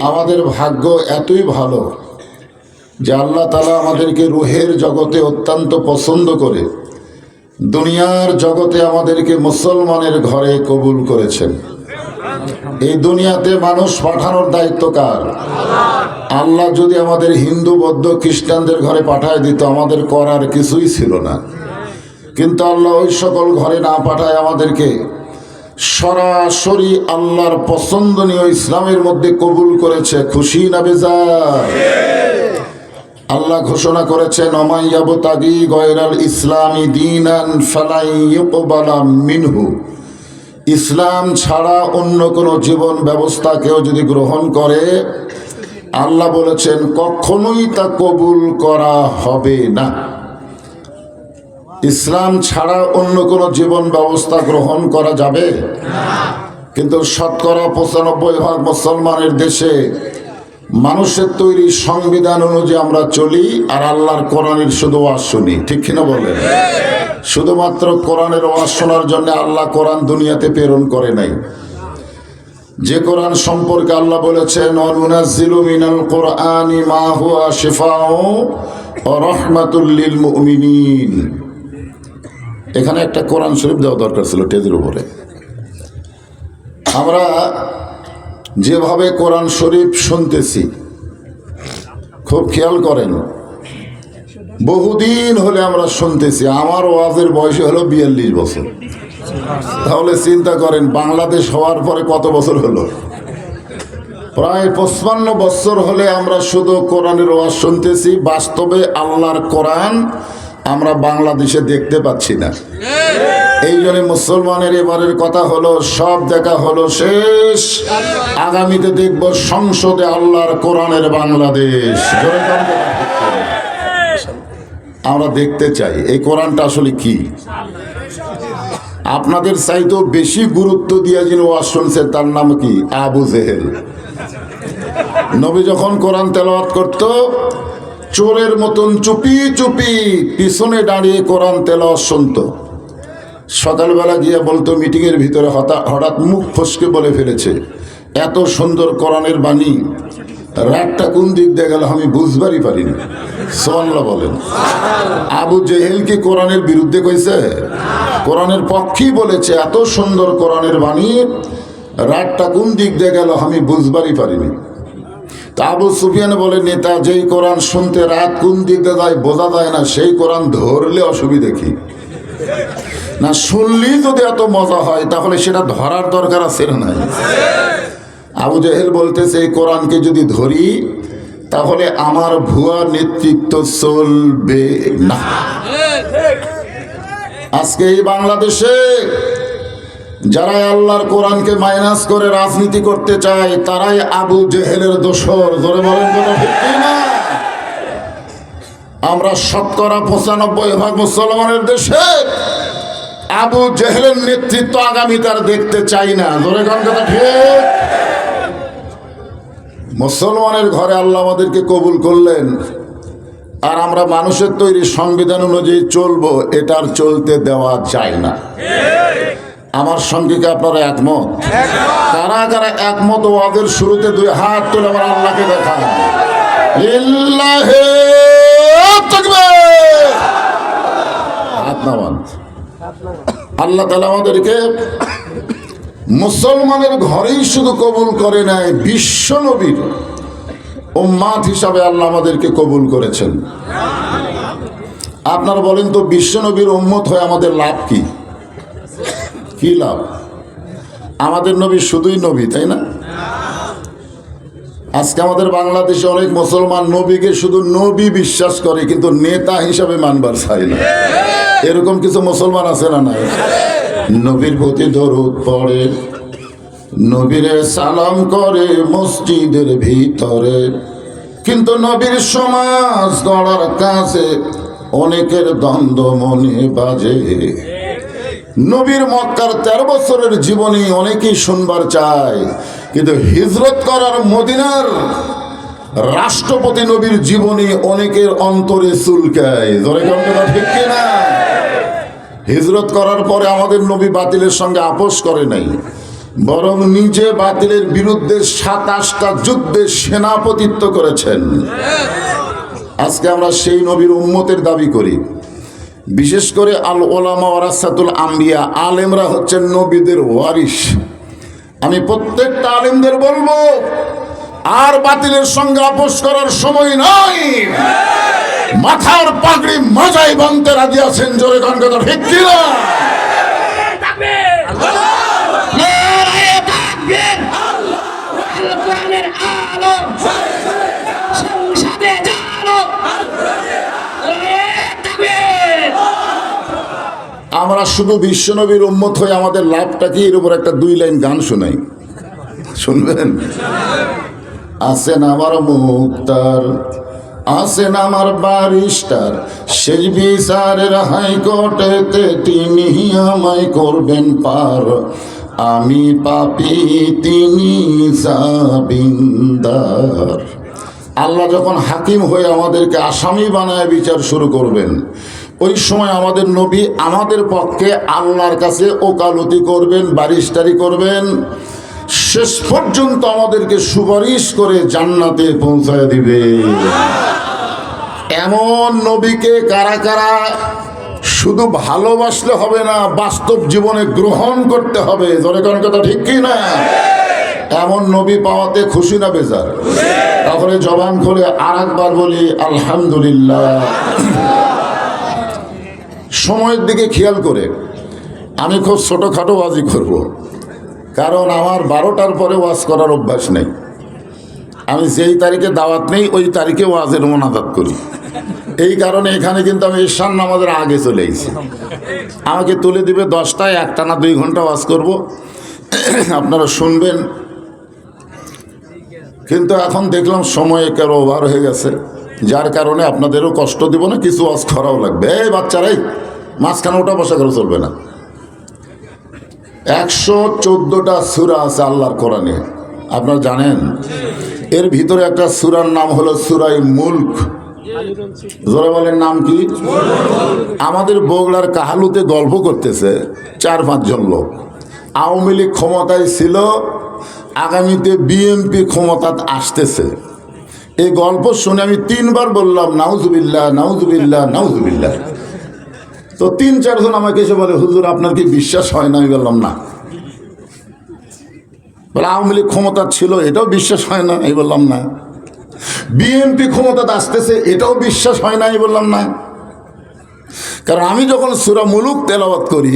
আমাদের ভাগ্য এতই ভালো যে আল্লাহ তাআলা আমাদেরকে রুহের জগতে অত্যন্ত পছন্দ করে দুনিয়ার জগতে আমাদেরকে মুসলমানের ঘরে কবুল করেছেন। এই দুনিয়াতে মানুষ পাঠানোর দায়িত্ব কার? আল্লাহ যদি আমাদের হিন্দু বৌদ্ধ খ্রিস্টানদের ঘরে পাঠায় দিত আমাদের করার কিছুই ছিল না, কিন্তু আল্লাহ ওই সকল ঘরে না পাঠায় আমাদেরকে সরাসরি আল্লাহর পছন্দনীয় ইসলামের মধ্যে কবুল করেছে। খুশি না বেজার? আল্লাহ ঘোষণা করেছেন, ওমাইয়াবতাগি গয়রাল ইসলামি দীনান ফালাই ইউকবালা মিনহু। ইসলাম ছাড়া অন্য কোনো জীবন ব্যবস্থা কেউ যদি গ্রহণ করে, আল্লাহ বলেছেন কখনোই তা কবুল করা হবে না। ইসলাম ছাড়া অন্য কোনো জীবন ব্যবস্থা গ্রহণ করা যাবে না। কিন্তু শতকরা ৯৫% মুসলমানের দেশে মানুষের তৈরি সংবিধান অনুযায়ী আমরা চলি, আর আল্লাহর কোরআনের শুধু ওয়াজ শুনি। ঠিক কিনা বলেন? শুধুমাত্র কোরআনের ওয়াজ শোনার জন্য আল্লাহ কোরআন দুনিয়াতে প্রেরণ করে নাই। যে কোরআন সম্পর্কে আল্লাহ বলেছেন, অনুনাজ্জিলু মিনাল কোরআনি মা হুয়া শিফাউ ওয়া রাহমাতুল লিল মুমিনিন। এখানে একটা কোরআন শরীফ দেওয়া দরকার ছিল টেজের উপরে। আমরা যেভাবে কোরআন শরীফ শুনতেছি, খুব খেয়াল করেন, বহুদিন হলে আমরা শুনতেছি। আমার ওয়াজের বয়স হলো ৪২ বছর। তাহলে চিন্তা করেন বাংলাদেশ হওয়ার পরে কত বছর হলো? প্রায় ৫৫ বছর হলে আমরা শুধু কোরআনের ওয়াজ শুনতেছি। বাস্তবে আল্লাহর কোরআন আমরা বাংলাদেশে দেখতে পাচ্ছি না। এই জন্য মুসলমানের এবারের কথা হলো, সব দেখা হলো শেষ, আগামীতে দেখব সংসদে আল্লাহর কোরআনের বাংলাদেশ। আমরা দেখতে চাই এই কোরআনটা আসলে কি। আপনাদের চাইতেও বেশি গুরুত্ব দিয়ে যিনি ওয়াজ শুনছে তার নাম কি? আবু জেহেল। নবী যখন কোরআন তেলাওয়াত করত, চোরের মতন চুপি চুপি পিছনে দাঁড়িয়ে কোরআন তেলাওয়াত শুনত। সকালবেলা গিয়ে বলতো মিটিংয়ের ভিতরে হঠাৎ মুখ ফসকে বলে ফেলেছে, এত সুন্দর কোরআনের বাণী, রাতটা কোন দিক দিয়ে গেল আমি বুঝবারই পারিনি। সুবহানাল্লাহ বলেন। আবু জেহেল কি কোরআনের বিরুদ্ধে কইছে? কোরআনের পক্ষেই বলেছে, এত সুন্দর কোরআনের বাণী, রাতটা কোন দিক দিয়ে গেল আমি বুঝবারই পারিনি। তা আবু সুফিয়ান বলে, নেতা যেই কোরআন শুনতে রাত কোন দিক দিয়ে যায় বোঝা যায় না, সেই কোরআন ধরলে অসুবিধা কি? না শুনলেই যদি এত মজা হয় তাহলে সেটা ধরার দরকার আছে না? আবু জেহেল বলতেছে, এই কোরআনকে যদি ধরি তাহলে আমার ভুয়া নেতৃত্ব চলবে না। আজকে এই বাংলাদেশে যারা আল্লাহর কোরআনকে মাইনাস করে রাজনীতি করতে চায় তারাই আবু জেহেলের দোসর। জোরে বলেন কথা ঠিক না? আমরা শতকরা ৯৫% মুসলমানের দেশে আবু জেহেলের নেতৃত্ব আগামীতে আর দেখতে চাই না। জোরে কথা ঠিক। মুসলমানের ঘরে আল্লাহ আমাদেরকে কবুল করলেন, আর আমরা মানুষের তৈরি সংবিধান অনুযায়ী চলবো, এটা আর চলতে দেওয়া যায় না। আমার সঙ্গে কি আপনারা একমত? কারা কারা একমত? ওয়াজের শুরুতে দুই হাত তুলে আমার আল্লাহকে দেখান। লিল্লাহি তাকবীর। হাত নামান। আল্লাহ তাআলা আমাদেরকে মুসলমানের ঘরেই শুধু কবুল করে নাই, বিশ্ব নবীর উম্মাত হিসাবে আল্লাহ আমাদেরকে কবুল করেছেন। আপনারা বলেন তো, বিশ্ব নবীর উম্মত হয়ে আমাদের লাভ কি? কি লাভ? আমাদের নবী শুধুই নবী, তাই না? আজকে আমাদের বাংলাদেশে অনেক মুসলমান নবীকে শুধু নবী বিশ্বাস করে, কিন্তু নেতা হিসাবে মানবার চায় না। এরকম কিছু মুসলমান আছে না? নাই? নবীর প্রতি দরুদ পড়ে, নবীরে সালাম করে মসজিদের ভিতরে, কিন্তু নবীর সমাজ গড়ার কাছে অনেকের দ্বন্দ্ব মনে বাজে। নবীর মক্কার ১৩ বছরের জীবনী অনেকেই শুনবার চায়, কিন্তু হিজরত করার মদিনার রাষ্ট্রপতি নবীর জীবনী অনেকের অন্তরে চুলকায়। জোরে কথা ঠিক কিনা? হিজরত করার পরে আমাদের নবী বাতিলের সঙ্গে আপোষ করে নাই, বরং নিজে বাতিলের বিরুদ্ধে 27টা যুদ্ধে সেনাপতিত্ব করেছেন। আজকে আমরা সেই নবীর উম্মতের দাবি করি। বিশেষ করে আল ওলামা ওয়ারাসাতুল আম্বিয়া, আলেমরা হচ্ছেন নবীদের ওয়ারিস। আমি প্রত্যেকটা আলেমদের বলবো, আর বাতিলের সঙ্গে আপোষ করার সময় নাই। মাথার পাগড়ি মাজায় বানতে রাজি আছেন, জোরে গান কথা ঠিক কিনা? আমরা শুধু বিশ্বনবীর উম্মত হয়ে আমাদের লাভটা কি? এর উপর একটা 2 লাইন গান শোনাই, শুনবেন? আছেন আমার মুক্তার, আছেন আমার বারিস্টার, শেষ বিচারের হাইকোর্টেতে তিনি আমায় করবেন পার। আমি পাপী, তিনি জামিনদার। আল্লাহ যখন হাকিম হয়ে আমাদেরকে আসামি বানায় বিচার শুরু করবেন, ওই সময় আমাদের নবী আমাদের পক্ষে আল্লাহর কাছে ওকালতি করবেন, বারিস্টারি করবেন, শেষ পর্যন্ত আমাদেরকে সুপারিশ করে জান্নাতে পৌঁছায় দিবে। এমন নবীকে কারা কারা শুধু ভালোবাসলে হবে না, বাস্তব জীবনে গ্রহণ করতে হবে, জোরে কোন কথা ঠিক কি না? এমন নবী পাওয়াতে খুশি না বেজার? তাহলে জবান খুলে আর একবার বলি আলহামদুলিল্লাহ। সময়ের দিকে খেয়াল করে আমি খুব ছোটোখাটো ওয়াজি করব, কারণ আমার 12টার পরে ওয়াজ করার অভ্যাস নেই। আমি যেই তারিখে দাওয়াত নেই ওই তারিখে ওয়াজের মোনাজাত করি। এই কারণে এখানে কিন্তু আমি ঈশান নামাজের আগে চলে এসেছি। আমাকে তুলে দিবে 10টায়, একটানা 2 ঘন্টা ওয়াজ করব, আপনারা শুনবেন। কিন্তু এখন দেখলাম সময় একেবারে ওভার হয়ে গেছে, যার কারণে আপনাদেরও কষ্ট দিব না, কিছু ওয়াজ করাও লাগবে। এই বাচ্চারাই মাঝখানে ওটা বসা করে চলবে না। 114টা সূরা আছে আল্লাহর কোরআনে, আপনারা জানেন? এর ভিতরে একটা সূরার নাম হলো সূরায়ে মুলক। জোরে বলেন, নাম কি? আমাদের বগুড়ার কাহালুতে গল্প করতেছে 4-5 জন লোক। আওয়ামী লীগ ক্ষমতায় ছিল, আগামীতে বিএনপি ক্ষমতা আসতেছে। এই গল্প শুনে আমি 3 বার বললাম নাউজুবিল্লাহ, নাউজুবিল্লাহ, নাউজুবিল্লাহ। তো 3-4 জন আমাকে এসে বলে, হুজুর আপনার কি বিশ্বাস হয় না? আমি বললাম না। বলে আওয়ামী লীগ ক্ষমতা ছিল, এটাও বিশ্বাস হয় না? আমি বললাম না। বিএনপি ক্ষমতা আসতেছে, এটাও বিশ্বাস হয় না? আমি বললাম না। কারণ আমি যখন সূরা মুলক তেলাওয়াত করি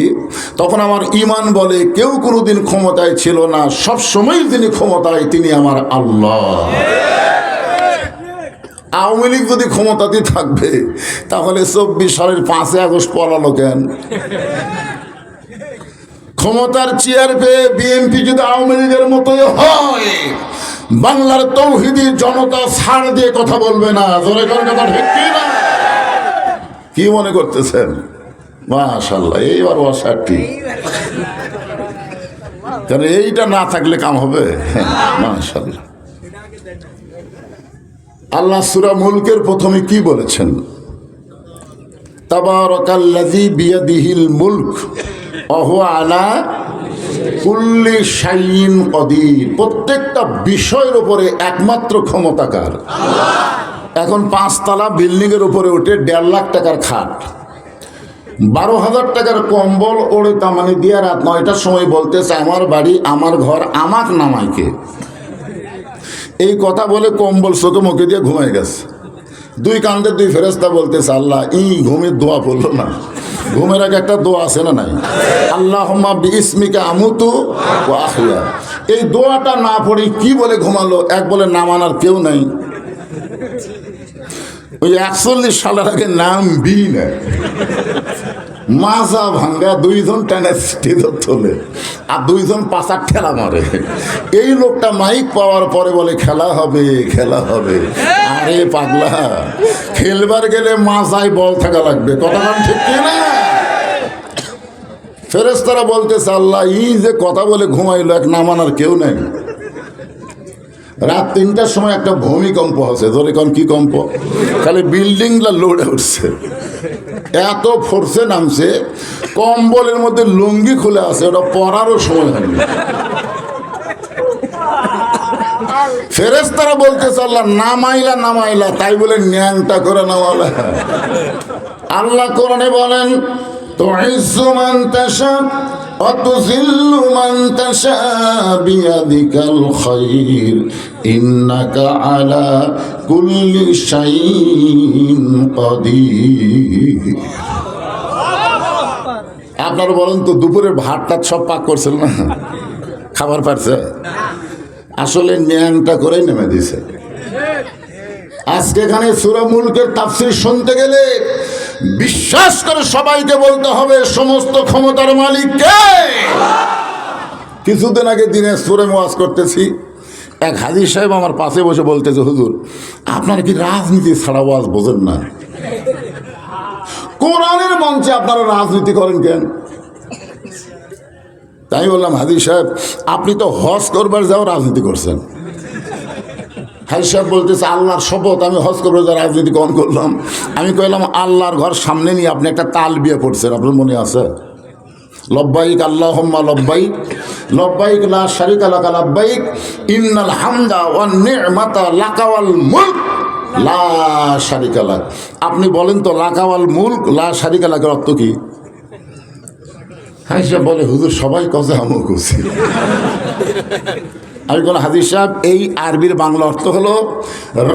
তখন আমার ঈমান বলে কেউ কোনোদিন ক্ষমতায় ছিল না, সব সময় যিনি ক্ষমতায় তিনি আমার আল্লাহ। আওয়ামী লীগ যদি ক্ষমতাতে থাকবে তাহলে 24 সালের 5 আগস্ট পলালো কেন? ক্ষমতার চেয়ার পেয়ে বিএনপি যদি আওয়ামী লীগের মতোই হয়, বাংলার তৌহিদি জনতা ছাড় দিয়ে কথা বলবে না। জোরে করে কথা ঠিক কি না? কি মনে করতেছেন? মাশাআল্লাহ, এইবার ওয়াসাটি, কারণ এইটা না থাকলে কাম হবে। মাশাআল্লাহ। আল্লাহ সূরা মুলকের প্রথমে কি বলেছেন? তাবারাকাল্লাযী বিয়াদিহিল মুলক ওয়া হুয়া আলা কুল্লি শাইইন কদির। প্রত্যেকটা বিষয়ের উপরে একমাত্র ক্ষমতাকার আল্লাহ। এখন 5 তলা বিল্ডিং এর উপরে উঠে 1.5 লাখ টাকার খাট, 12,000 টাকার কম্বল ওড়ে তামানি দিয়ে রাত 9টার সময় বলতেছে আমার বাড়ি, আমার ঘর, আমাক নামাইকে। এই কথা বলে কম্বল চোখে মুখে দিয়ে ঘুমাই গেছে। 2 কান্দে 2 ফেরেশতা বলতেছে আল্লাহ ঘুমের দোয়া পড়লো না। ঘুমের আগে একটা দোয়া আছে না নাই? আল্লাহুম্মা বিইসমিকা আমুতু ওয়া আহইয়া। এই দোয়াটা না পড়ে কি বলে ঘুমালো? এক বলে না মানার কেউ নাই। ওই 41 সালের আগে নাম বি না, মাজা ভাঙ্গা 2 জন টেনে স্টেজে তোলে আর 2 জন পাশার ঠেলা মারে। এই লোকটা মাইক পাওয়ার পরে বলে খেলা হবে, খেলা হবে। আরে পাগলা, খেলবার গেলে মাজায় বল থাকা লাগবে, কথা ঠিক না? ফেরেশতারা বলতেছে আল্লাহ যে কথা বলে ঘুমাইলো, এক না মানার কেউ নাই। রাত 3টার সময় একটা ভূমিকম্প হচ্ছে। ধরে কোন কি কম্প? খালি বিল্ডিংটা লড়ে উঠছে, এত ফোর্সে নামছে, কম্বলের মধ্যে লুঙ্গি খুলে আছে, ওটা পরারও সময় হয়নি। ফেরেশতারা বলতেছে আল্লাহ নামাইলা তাই বলে ন্যাংটা করে নামালা। আল্লাহ কোরআনে বলেন তুইজ্জু মান তাশা ওয়া তুযিল্লু মান তাশা বিয়াদিকাল খায়র ইন্নাকা আলা কুল্লি শাইইন কাদির। আপনারা বলেন তো দুপুরের ভাতটা সব পাক করছেন না, খাবার পারছে? আসলে ন্যাংটা করে নেমে দিছে। আজকে এখানে সূরা মুলকের তাফসীর শুনতে গেলে বিশ্বাস করে সবাইকে বলতে হবে সমস্ত ক্ষমতার মালিক কে। কিছুদিন আগে দিনাজপুরে ওয়াজ করতেছি, এক হাজী সাহেব আমার পাশে বসে বলতেছে, হুজুর আপনারা কি রাজনীতি ছাড়া ওয়াজ বোঝেন না? কোরআনের মঞ্চে আপনারা রাজনীতি করেন কেন? তাই বললাম হাজী সাহেব আপনি তো হজ করবার যাও রাজনীতি করছেন। হাজী সাহেব বলতেছে আল্লাহর শপথ আমি হজ করবার যাও রাজনীতি কম করলাম। আমি কইলাম আল্লাহর ঘর সামনে নিয়ে আপনি একটা তাল বিয়ে পড়ছেন, আপনার মনে আছে? লব্বাইক আল্লাহুম্মা লব্বাইক লব্বাইক লা শারীকা লাকা লব্বাইক ইন্নাল হামদা ওয়ান নি'মাতা লাকা ওয়াল মুলক লা শারীকা লাক। আপনি বলেন তো লাকা ওয়াল মুলক লা শারীকা লাকের অর্থ কি? হাজী সাহেব বলে হুজুর সবাই কজে আমও করছি। আমি বললাম হাজী সাহেব এই আরবির বাংলা অর্থ হলো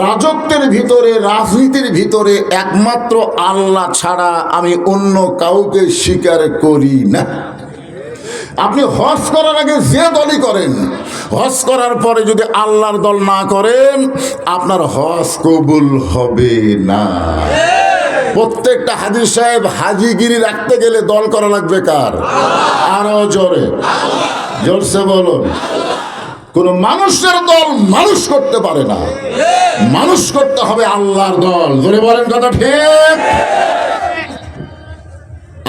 রাজত্বের ভিতরে রাজনীতির ভিতরে একমাত্র আল্লাহ ছাড়া আমি অন্য কাউকে স্বীকার করি না। আপনি হজ করার আগে যে দলই করেন, হজ করার পরে যদি আল্লাহর দল না করেন আপনার হজ কবুল হবে না। প্রত্যেকটা হাজী সাহেব হাজিগিরি রাখতে গেলে দল করা লাগবে কার? আরো জোরে জোরসে বলুন। কোন মানুষের দল মানুষ করতে পারে না, মানুষ করতে হবে আল্লাহর দল। জোরে বলেন কথা ঠিক?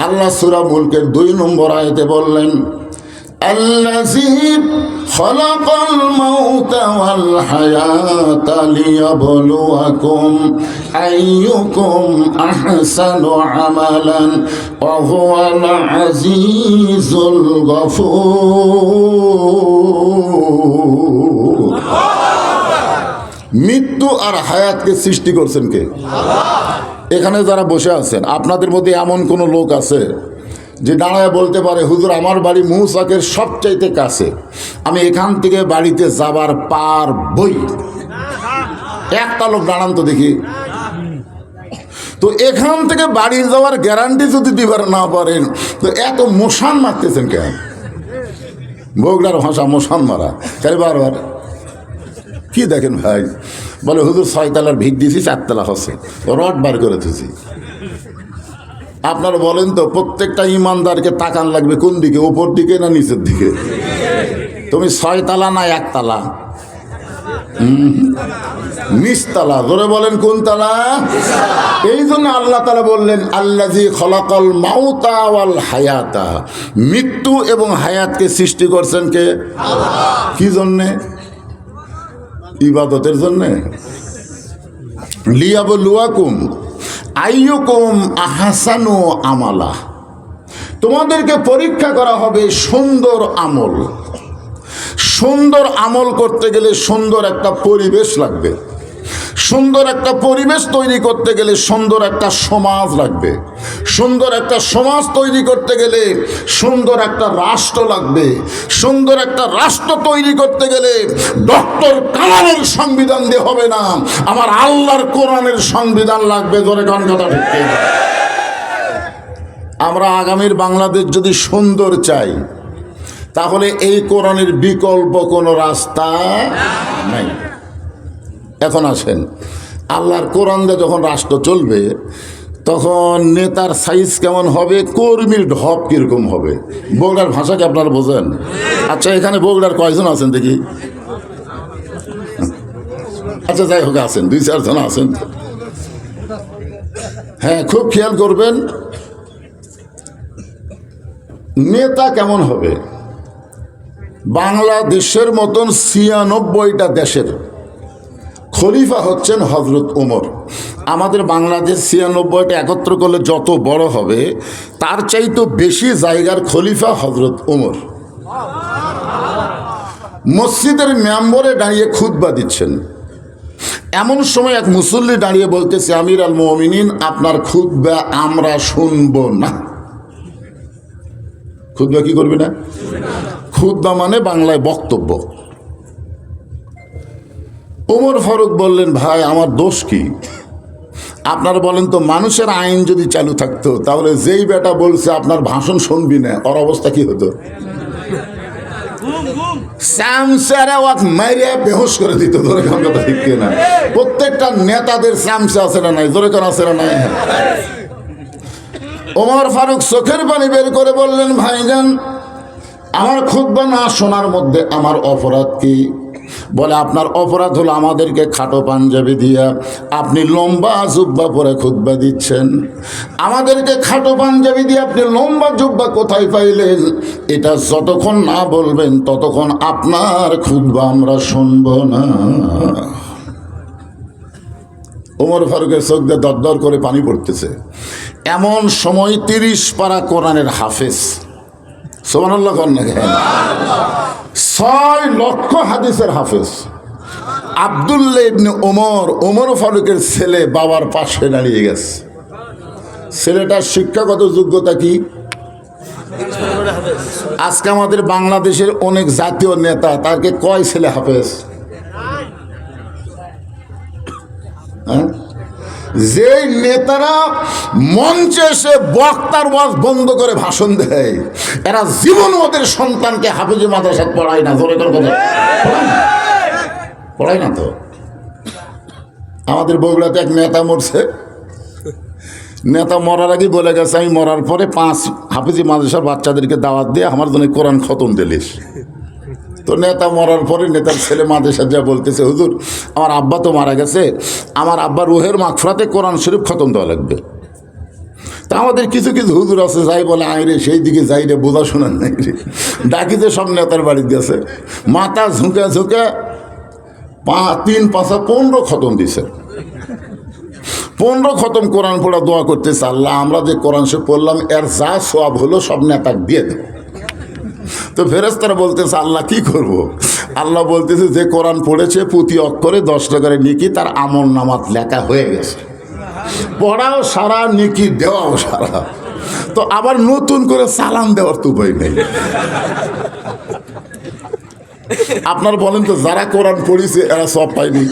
আল্লাহ সূরা মুলকের 2 নম্বর আয়াতে বললেন আল্লাযী খালাকাল মাউতা ওয়াল হায়াতা লিয়াবলুয়াকুম আইয়ুকুম আহসানু আমালান ওয়া হুয়াল আজিজুল গফুর। মৃত্যু আর হায়াতকে সৃষ্টি করছেন কে? এখানে যারা বসে আছেন আপনাদের মধ্যে এমন কোন লোক আছে যে দাঁড়ায় বলতে পারে হুজুর আমার বাড়ি মৌসাকের সবচাইতে কাছে, আমি এখান থেকে বাড়িতে যাবার পারবই? একটা লোক দাঁড়ান তো দেখি। তো এখান থেকে বাড়ি যাওয়ার গ্যারান্টি যদি দিবার না পারেন তো এত মশান মারতেছেন কেন? বগুড়ার ভাষা মশান মারা তাই বারবার কি দেখেন ভাই? বলে হুজুর 6 তলার ভিত দিয়েছি 4 তলা হচ্ছে, রড বার করে দিয়েছি। আপনারা বলেন তো প্রত্যেকটা ইমানদারকে তাকান লাগবে কোন দিকে, ওপর দিকে না নিচের দিকে? তুমি 6 তলা না 1 তলা? নিচতলা। জোরে বলেন কোন তলা? এই জন্য আল্লাহ তাআলা বললেন আল্লাযী খালাকাল মাউতা ওয়াল হায়াতা, মৃত্যু এবং হায়াতকে সৃষ্টি করছেন কে? আল্লাহ। কি জন্যে? ইবাদতের জন্যে। লিয়াবলুয়াকুম আইয়ুকুম আহসানু আমালা, তোমাদেরকে পরীক্ষা করা হবে সুন্দর আমল। সুন্দর আমল করতে গেলে সুন্দর একটা পরিবেশ লাগবে, সুন্দর একটা পরিবেশ তৈরি করতে গেলে সুন্দর একটা সমাজ লাগবে, সুন্দর একটা সমাজ তৈরি করতে গেলে সুন্দর একটা রাষ্ট্র লাগবে, সুন্দর একটা রাষ্ট্র তৈরি করতে গেলে ডক্টর কালামের সংবিধান দিয়ে হবে না, আমার আল্লাহর কোরআনের সংবিধান লাগবে। জোরে কোন কথা ঠিক? আমরা আগামীর বাংলাদেশ যদি সুন্দর চাই তাহলে এই কোরআনের বিকল্প কোনো রাস্তা নাই। এখন আসেন আল্লাহর কোরআন দিয়ে যখন রাষ্ট্র চলবে তখন নেতার সাইজ কেমন হবে, কর্মীর ঢপ কিরকম হবে? বগুড়ার ভাষা কি আপনারা বোঝেন? আচ্ছা এখানে বগুড়ার কয়জন আছেন দেখি? আচ্ছা যাই হোক আছেন 2-4 জন আছেন। হ্যাঁ খুব খেয়াল করবেন নেতা কেমন হবে। বাংলাদেশের মতন 96টা দেশের খলিফা হচ্ছেন হজরত ওমর। আমাদের বাংলাদেশ 96টা একত্র করলে যত বড় হবে তার চাইতে বেশি জায়গার খলিফা হজরত ওমর। মসজিদের মেম্বরে দাঁড়িয়ে খুতবা দিচ্ছেন। এমন সময় এক মুসল্লি দাঁড়িয়ে বলতেছে, আমির আল মুমিনিন, আপনার খুতবা আমরা শুনবো না। খুতবা কি করবে না? খুতবা মানে বাংলায় বক্তব্য। ওমর ফারুক বললেন, ভাই আমার দোষ কি? আপনার বলেন তো, মানুষের আইন যদি চালু থাকতো তাহলে যেই বেটা বলছে আপনার ভাষণ শুনবি না, ওর অবস্থা কি হতো? বেহুশ করে দিত। ধরে কথা ঠিক না? প্রত্যেকটা নেতাদের চামচা আছে না নাই? ধরে কেন আছে না নাই? ওমর ফারুক চোখের পানি বের করে বললেন, ভাইজান আমার খুতবা না শোনার মধ্যে আমার অপরাধ কি? বলে, আপনার অপরাধ হলো আমাদেরকে খাটো পাঞ্জাবি দিয়া আপনি লম্বা জুব্বা পরে খুতবা দিচ্ছেন। আমাদেরকে খাটো পাঞ্জাবি দিয়ে আপনি লম্বা জুব্বা কোথায় পাইলেন? এটা যতক্ষণ না বলবেন ততক্ষণ আপনার খুতবা আমরা শুনব না। ওমর ফারুকের চোখ দিয়ে দরদর করে পানি পড়তেছে। এমন সময় 30 পারা কোরআনের হাফেজ, সুবহানাল্লাহ, 6 লক্ষ হাদিসের হাফেজ আব্দুল্লাহ ইবনে ওমর ফারুকের ছেলে বাবার পাশে দাঁড়িয়ে গেছে। ছেলেটার শিক্ষাগত যোগ্যতা কি? আজকে আমাদের বাংলাদেশের অনেক জাতীয় নেতা, তাকে কয় ছেলে হাফেজ? যে নেতারা মঞ্চে এসে বক্তার ওয়াজ বন্ধ করে ভাষণ দেয়, এরা জীবন ওদের সন্তানকে হাফেজে মাদ্রাসায় পড়ায় না। ধরে কথা পড়ায় না তো। আমাদের বগুড়াতে এক নেতা মরছে। নেতা মরার আগে বলে গেছে, আমি মরার পরে 5 হাফেজি মাদ্রাসার বাচ্চাদেরকে দাওয়াত দিয়ে আমার জন্য কোরআন খতম দিলিস। তো নেতা মরার পরে নেতার ছেলে মাদ্রাসা যা বলতেছে, হুজুর আমার আব্বা তো মারা গেছে, আমার আব্বার রুহের মাগফিরাতে কোরআন শরীফ খতম দেওয়া লাগবে। তা আমাদের কিছু কিছু হুজুর আছে, যাই বলে আয় রে সেই দিকে যাই রে, বোঝা শোনার নাই রে। ডাকিতে সব নেতার বাড়ি গেছে, মাথা ঝুঁকে ঝুঁকে 3-5-15 খতম দিছে। 15 খতম কোরআন পড়া দোয়া করতেছে, আল্লাহ আমরা যে কোরআন শরীফ পড়লাম এর যা সওয়াব হলো সব নেতাকে দিয়ে দেব। তো ফেরেশতারা বলতেছে, আল্লাহ কি করব? আল্লাহ বলতেছে, যে কোরআন পড়েছে প্রতি অক্ষরে 10 টাকার নেকি তার আমল নামাত লেখা হয়ে গেছে। পড়াও সারা, নেকি দেওয়াও সারা। তো আবার নতুন করে সালাম দেওয়ার তো উপায় নেই। আপনার বলেন তো, যারা কোরআন পড়িছে এরা সব পায়নি?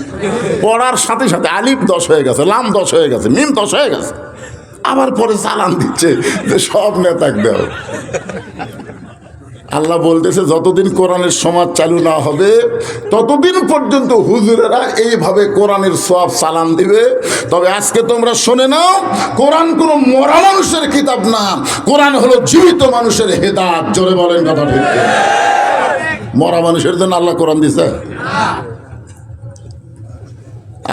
পড়ার সাথে সাথে আলিফ 10 হয়ে গেছে, লাম 10 হয়ে গেছে, মিম 10 হয়ে গেছে, আবার পরে সালাম দিচ্ছে যে সব নেতাকে দেও। আল্লাহ বলতেছে, যতদিন কোরআনের সমাজ চালু না হবে ততদিন পর্যন্ত হুজুরেরা এইভাবে কোরআনের সওয়াব সালাম দিবে। তবে আজকে তোমরা শুনে নাও, কোরআন কোনো মরা মানুষের কিতাব না, কোরআন হলো জীবিত মানুষের হেদায়েত। জোরে বলেন কথা ঠিক? মরা মানুষের জন্য আল্লাহ কোরআন দিছে?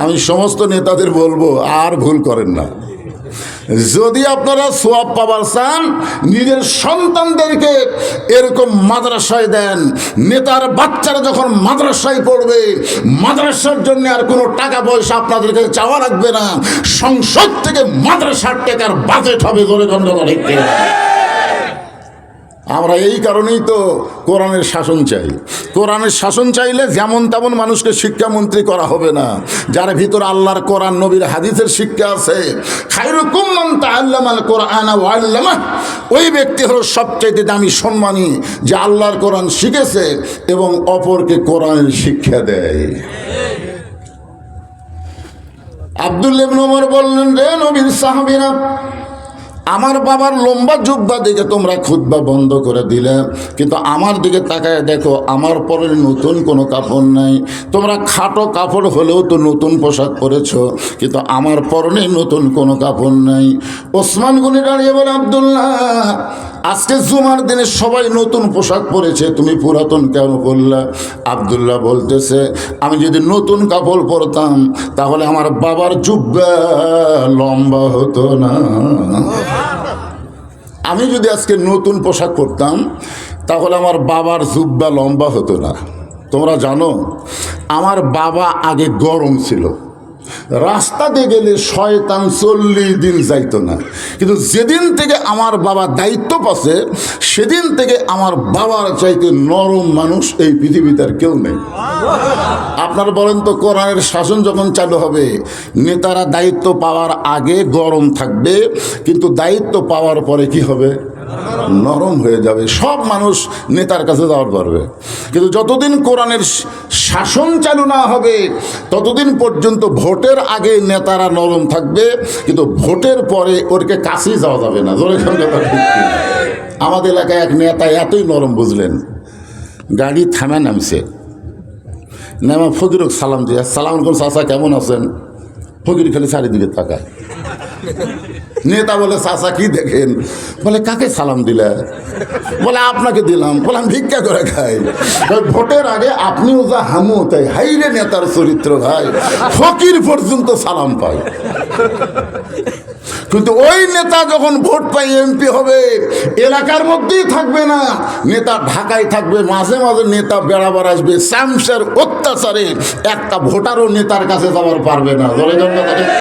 আমি সমস্ত নেতাদের বলবো, আর ভুল করেন না। যদি আপনারা সওয়াব পাবার চান, নিজের সন্তানদেরকে এরকম মাদ্রাসায় দেন। নেতার বাচ্চারা যখন মাদ্রাসায় পড়বে, মাদ্রাসার জন্য আর কোনো টাকা পয়সা আপনাদেরকে চাওয়া লাগবে না। সংসদ থেকে মাদ্রাসার টাকার বাজেট হবে। বলে আমরা এই কারণেই তো কোরআনের শাসন চাই। কোরআনের শাসন চাইলে যেমন তেমন মানুষকে শিক্ষামন্ত্রী করা হবে না। যার ভিতর আল্লাহর কোরআন নবীর হাদিসের শিক্ষা আছে, খায়রুকুম মান তাআল্লামাল কোরআনা ওয়া আল্লামাহ, ওই ব্যক্তি হলো সবচেয়ে দামি সম্মানী যে আল্লাহর কোরআন শিখেছে এবং অপরকে কোরআনের শিক্ষা দেয়। আব্দুল্লাহ ইবনে ওমর বললেন, রে নবীর সাহাবীরা, আমার বাবার লম্বা জুব্বা দিকে তোমরা খুতবা বন্ধ করে দিলে, কিন্তু আমার দিকে তাকায় দেখো, আমার পরে নতুন কোনো কাপড় নাই। তোমরা খাটো কাপড় হলেও তো নতুন পোশাক পরেছো, কিন্তু আমার পরনে নতুন কোনো কাপড় নাই। ওসমান গনি দাঁড়িয়ে বলে, আব্দুল্লাহ, আজকে জুমার দিনে সবাই নতুন পোশাক পরেছে, তুমি পুরাতন কেন পরলা? আব্দুল্লাহ বলতেছে, আমি যদি নতুন কাপড় পরতাম তাহলে আমার বাবার জুব্বা লম্বা হতো না। আমি যদি আজকে নতুন পোশাক পরতাম তাহলে আমার বাবার জুব্বা লম্বা হতো না। তোমরা জানো আমার বাবা আগে গরম ছিল, রাস্তাতে গেলে শয়তান 40 দিন যাইতো না, কিন্তু যেদিন থেকে আমার বাবা দায়িত্ব পাচ্ছে সেদিন থেকে আমার বাবার চাইতে নরম মানুষ এই পৃথিবীতে আর কেউ নেই। আপনারা বলেন তো, কোরআনের শাসন যখন চালু হবে, নেতারা দায়িত্ব পাওয়ার আগে গরম থাকবে, কিন্তু দায়িত্ব পাওয়ার পরে কি হবে? নরম হয়ে যাবে। সব মানুষ নেতার কাছে যাওয়ার পারবে, কিন্তু যতদিন কোরআনের শাসন চালু না হবে ততদিন পর্যন্ত ভোটের আগে নেতারা নরম থাকবে, কিন্তু ভোটের পরে ওরকে কাছেই যাওয়া যাবে না। আমাদের এলাকায় এক নেতা এতই নরম, বুঝলেন, গাড়ি থামে নামছে, নেমা ফকিরক সালাম দিয়ে, সালাম আলাইকুম চাচা কেমন আছেন? ফকির খালি চারিদিকে তাকায়। নেতা বলে, চাচা কি দেখেন? বলে, কাকে সালাম দিলে? বলে, আপনাকে দিলাম। বলে, আমি ভিক্ষা করে খাই। ভোটের আগে আপনিও যা হামু তাই। হাইরে নেতার চরিত্র ভাই, ফকির পর্যন্ত সালাম পায়। কিন্তু ওই নেতা যখন ভোট পাই এমপি হবে, এলাকার মধ্যেই থাকবে না, নেতা ঢাকায় থাকবে। মাঝে মাঝে নেতা বেড়াবার আসবে, শামসের অত্যাচারে একটা ভোটারও নেতার কাছে যাওয়ার পারবে না।